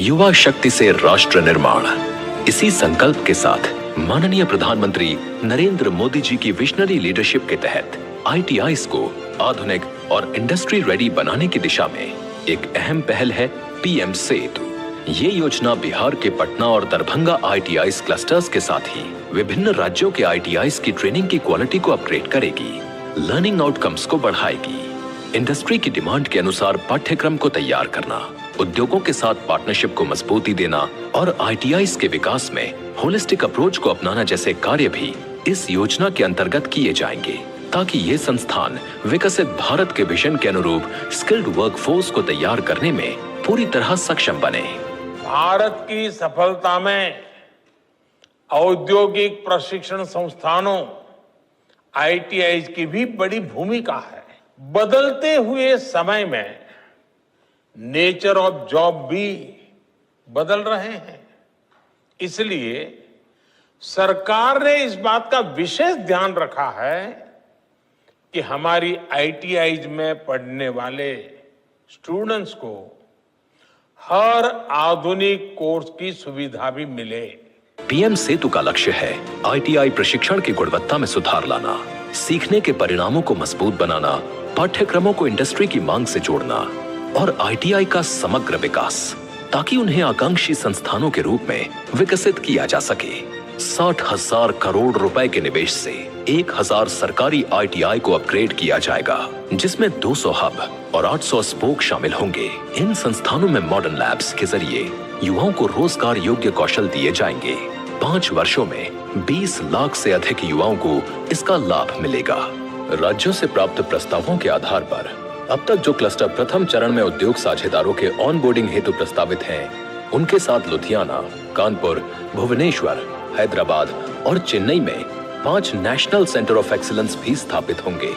युवा शक्ति से राष्ट्र निर्माण, इसी संकल्प के साथ माननीय प्रधानमंत्री नरेंद्र मोदी जी की विजनरी लीडरशिप के तहत ITIs को आधुनिक और इंडस्ट्री रेडी बनाने की दिशा में एक अहम पहल है PM सेतु। ये योजना बिहार के पटना और दरभंगा ITIs क्लस्टर्स के साथ ही विभिन्न राज्यों के ITIs की ट्रेनिंग की क्वालिटी को अपग्रेड करेगी, लर्निंग आउटकम्स को बढ़ाएगी, इंडस्ट्री की डिमांड के अनुसार पाठ्यक्रम को तैयार करना, उद्योगों के साथ पार्टनरशिप को मजबूती देना और ITIs के विकास में होलिस्टिक अप्रोच को अपनाना जैसे कार्य भी इस योजना के अंतर्गत किए जाएंगे, ताकि ये संस्थान विकसित भारत के विजन के अनुरूप स्किल्ड वर्कफोर्स को तैयार करने में पूरी तरह सक्षम बने। भारत की सफलता में औद्योगिक प्रशिक्षण संस्थानों ITIs की भी बड़ी भूमिका है। बदलते हुए समय में नेचर ऑफ जॉब भी बदल रहे हैं, इसलिए सरकार ने इस बात का विशेष ध्यान रखा है कि हमारी ITIs में पढ़ने वाले स्टूडेंट्स को हर आधुनिक कोर्स की सुविधा भी मिले। PM सेतु का लक्ष्य है ITI प्रशिक्षण की गुणवत्ता में सुधार लाना, सीखने के परिणामों को मजबूत बनाना, पाठ्यक्रमों को इंडस्ट्री की मांग से जोड़ना और ITI का समग्र विकास, ताकि उन्हें आकांक्षी संस्थानों के रूप में विकसित किया जा सके। 60,000 करोड़ रुपए के निवेश से 1,000 सरकारी ITI को अपग्रेड किया जाएगा, जिसमें 200 हब और 800 स्पोक शामिल होंगे। इन संस्थानों में मॉडर्न लैब्स के जरिए युवाओं को रोजगार योग्य कौशल दिए जाएंगे। 5 वर्षों में 20 लाख से अधिक युवाओं को इसका लाभ मिलेगा। राज्यों से प्राप्त प्रस्तावों के आधार पर अब तक जो क्लस्टर प्रथम चरण में उद्योग साझेदारों के ऑनबोर्डिंग हेतु प्रस्तावित हैं, उनके साथ लुधियाना, कानपुर, भुवनेश्वर, हैदराबाद और चेन्नई में 5 नेशनल सेंटर ऑफ एक्सीलेंस भी स्थापित होंगे,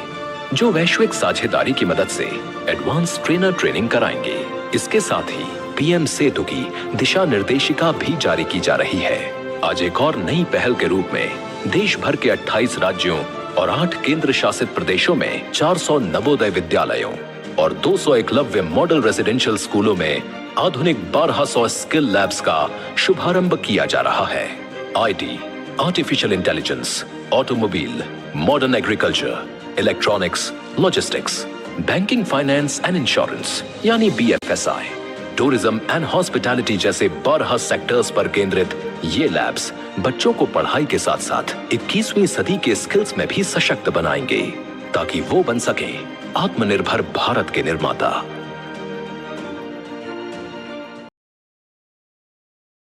जो वैश्विक साझेदारी की मदद से एडवांस ट्रेनर ट्रेनिंग कराएंगे। इसके साथ ही PM सेतु की दिशा निर्देशिका भी जारी की जा रही है। आज एक और नई पहल के रूप में देश भर के 28 राज्यों और 8 केंद्र शासित प्रदेशों में 400 नवोदय विद्यालयों और 200 एकलव्य मॉडल रेजिडेंशियल स्कूलों में आधुनिक 1200 स्किल लैब्स का शुभारंभ किया जा रहा है। IT, artificial intelligence, automobile, modern agriculture, electronics, logistics, banking, finance and insurance यानी BFSI, टूरिज्म एंड हॉस्पिटैलिटी जैसे 12 सेक्टर्स पर केंद्रित ये लैब्स बच्चों को पढ़ाई के साथ साथ 21वीं सदी के स्किल्स में भी सशक्त बनाएंगे, ताकि वो बन सके आत्मनिर्भर भारत के निर्माता।